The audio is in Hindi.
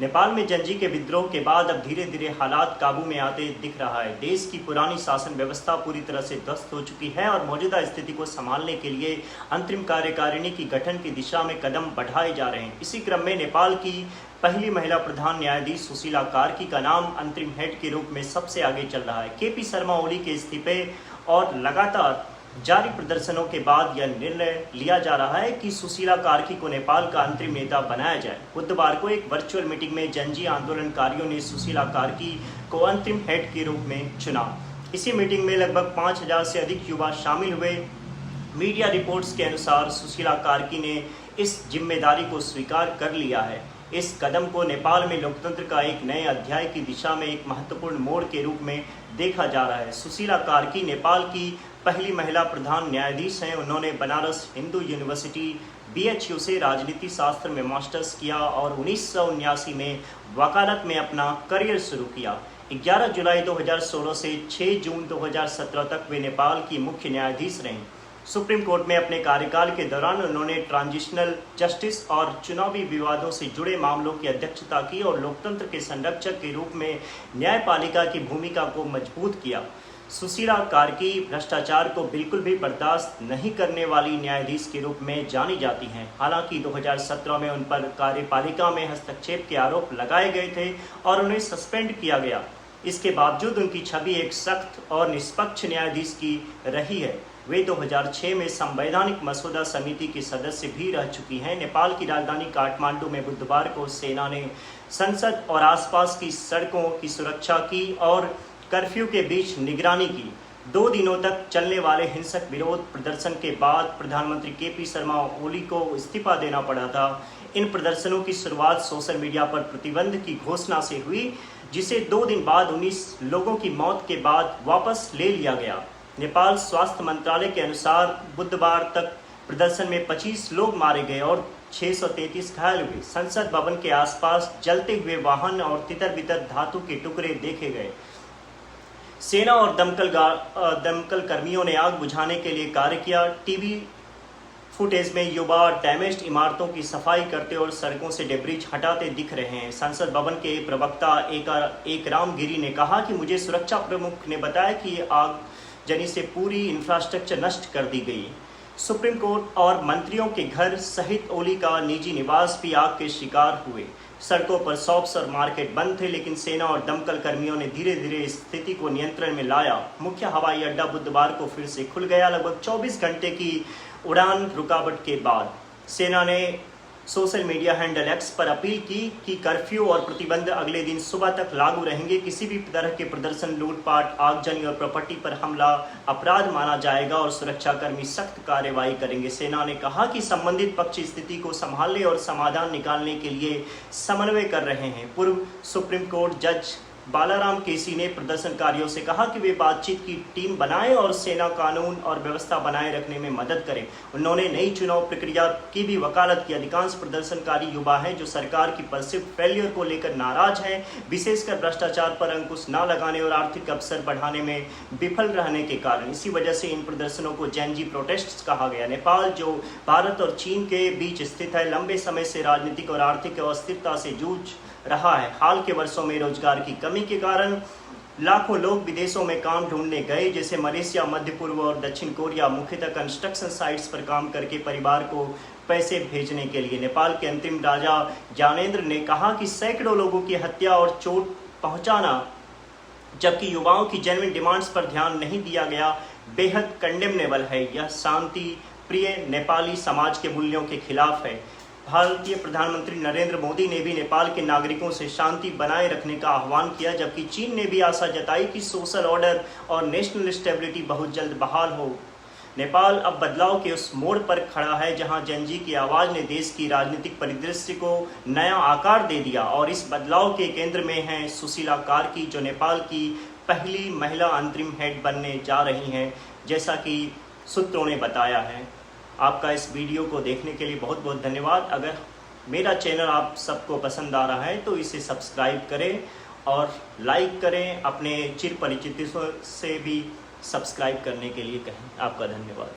नेपाल में जंजी के विद्रोह के बाद अब धीरे धीरे हालात काबू में आते दिख रहा है। देश की पुरानी शासन व्यवस्था पूरी तरह से ध्वस्त हो चुकी है और मौजूदा स्थिति को संभालने के लिए अंतरिम कार्यकारिणी की गठन की दिशा में कदम बढ़ाए जा रहे हैं। इसी क्रम में नेपाल की पहली महिला प्रधान न्यायाधीश सुशीला कार्की का नाम अंतरिम हेड के रूप में सबसे आगे चल रहा है। केपी शर्मा ओली के इस्तीफे और लगातार जारी प्रदर्शनों के बाद यह निर्णय लिया जा रहा है कि सुशीला कार्की को नेपाल का अंतरिम नेता बनाया जाए। बुधवार को एक वर्चुअल मीटिंग में जंजी आंदोलनकारियों ने सुशीला कार्की को अंतरिम हेड के रूप में चुना। इसी मीटिंग में लगभग 5000 से अधिक युवा शामिल हुए। मीडिया रिपोर्ट्स के अनुसार सुशीला कार्की ने इस जिम्मेदारी को स्वीकार कर लिया है। इस कदम को नेपाल में लोकतंत्र का एक नए अध्याय की दिशा में एक महत्वपूर्ण मोड़ के रूप में देखा जा रहा है। सुशीला कार्की नेपाल की पहली महिला प्रधान न्यायाधीश हैं। उन्होंने बनारस हिंदू यूनिवर्सिटी BHU से राजनीति शास्त्र में मास्टर्स किया और 1979 में वकालत में अपना करियर शुरू किया। 11 जुलाई 2016 से 6 जून 2017 तक वे नेपाल की मुख्य न्यायाधीश रहीं। सुप्रीम कोर्ट में अपने कार्यकाल के दौरान उन्होंने ट्रांजिशनल जस्टिस और चुनावी विवादों से जुड़े मामलों की अध्यक्षता की और लोकतंत्र के संरक्षक के रूप में न्यायपालिका की भूमिका को मजबूत किया। सुशीला कार्की भ्रष्टाचार को बिल्कुल भी बर्दाश्त नहीं करने वाली न्यायाधीश के रूप में जानी जाती हैं। हालांकि 2017 में उन पर कार्यपालिका में हस्तक्षेप के आरोप लगाए गए थे और उन्हें सस्पेंड किया गया। इसके बावजूद उनकी छवि एक सख्त और निष्पक्ष न्यायाधीश की रही है। वे 2006 में संवैधानिक मसौदा समिति की सदस्य भी रह चुकी हैं। नेपाल की राजधानी काठमांडू में बुधवार को सेना ने संसद और आसपास की सड़कों की सुरक्षा की और कर्फ्यू के बीच निगरानी की। 2 दिनों तक चलने वाले हिंसक विरोध प्रदर्शन के बाद प्रधानमंत्री केपी शर्मा ओली को इस्तीफा देना पड़ा था। इन प्रदर्शनों की शुरुआत सोशल मीडिया पर प्रतिबंध की घोषणा से हुई, जिसे 2 दिन बाद 19 लोगों की मौत के बाद वापस ले लिया गया। नेपाल स्वास्थ्य मंत्रालय के अनुसार बुधवार तक प्रदर्शन में 25 लोग मारे गए और 633 घायल हुए। संसद भवन के आसपास जलते हुए वाहन और तितर-बितर धातु के टुकड़े देखे गए। सेना और दमकल कर्मियों ने आग बुझाने के लिए कार्य किया। टीवी फुटेज में युवा डैमेज्ड इमारतों की सफाई करते और सड़कों से डेब्रिज हटाते दिख रहे हैं। संसद भवन के प्रवक्ता एक राम गिरी ने कहा कि मुझे सुरक्षा प्रमुख ने बताया कि ये आग जनी से पूरी इंफ्रास्ट्रक्चर नष्ट कर दी गई। सुप्रीम कोर्ट और मंत्रियों के घर सहित ओली का निजी निवास भी आग के शिकार हुए। सड़कों पर शॉप्स और मार्केट बंद थे, लेकिन सेना और दमकल कर्मियों ने धीरे धीरे स्थिति को नियंत्रण में लाया। मुख्य हवाई अड्डा बुधवार को फिर से खुल गया। लगभग 24 घंटे की उड़ान रुकावट के बाद सेना ने सोशल मीडिया हैंडल X पर अपील की कि कर्फ्यू और प्रतिबंध अगले दिन सुबह तक लागू रहेंगे। किसी भी तरह के प्रदर्शन, लूटपाट, आगजनी और प्रॉपर्टी पर हमला अपराध माना जाएगा और सुरक्षाकर्मी सख्त कार्रवाई करेंगे। सेना ने कहा कि संबंधित पक्ष स्थिति को संभालने और समाधान निकालने के लिए समन्वय कर रहे हैं। पूर्व सुप्रीम कोर्ट जज बालाराम केसी ने प्रदर्शनकारियों से कहा कि वे बातचीत की टीम बनाएं और सेना कानून और व्यवस्था बनाए रखने में मदद करें। उन्होंने नई चुनाव प्रक्रिया की भी वकालत की। अधिकांश प्रदर्शनकारी युवा हैं जो सरकार की परसिव फेलियर को लेकर नाराज हैं, विशेषकर भ्रष्टाचार पर अंकुश न लगाने और आर्थिक अवसर बढ़ाने में विफल रहने के कारण। इसी वजह से इन प्रदर्शनों को जंजी प्रोटेस्ट कहा गया। नेपाल, जो भारत और चीन के बीच स्थित है, लंबे समय से राजनीतिक और आर्थिक अस्थिरता से जूझ रहा है। हाल के वर्षों में रोजगार की कमी के कारण लाखों लोग विदेशों में काम ढूंढने गए, जैसे मलेशिया, मध्य पूर्व और दक्षिण कोरिया, मुख्यतः कंस्ट्रक्शन साइट्स पर काम करके परिवार को पैसे भेजने के लिए। नेपाल के अंतिम राजा ज्ञानेंद्र ने कहा कि सैकड़ों लोगों की हत्या और चोट पहुंचाना, जबकि युवाओं की जेन्युइन डिमांड्स पर ध्यान नहीं दिया गया, बेहद कंडेमनेबल है। यह शांति प्रिय नेपाली समाज के मूल्यों के खिलाफ है। भारतीय प्रधानमंत्री नरेंद्र मोदी ने भी नेपाल के नागरिकों से शांति बनाए रखने का आह्वान किया, जबकि चीन ने भी आशा जताई कि सोशल ऑर्डर और नेशनल स्टेबिलिटी बहुत जल्द बहाल हो। नेपाल अब बदलाव के उस मोड़ पर खड़ा है जहां जंजी की आवाज़ ने देश की राजनीतिक परिदृश्य को नया आकार दे दिया और इस बदलाव के केंद्र में हैं सुशीला कार्की, जो नेपाल की पहली महिला अंतरिम हेड बनने जा रही हैं, जैसा कि सूत्रों ने बताया है। आपका इस वीडियो को देखने के लिए बहुत बहुत धन्यवाद। अगर मेरा चैनल आप सबको पसंद आ रहा है तो इसे सब्सक्राइब करें और लाइक करें। अपने चिर परिचितों से भी सब्सक्राइब करने के लिए कहें। आपका धन्यवाद।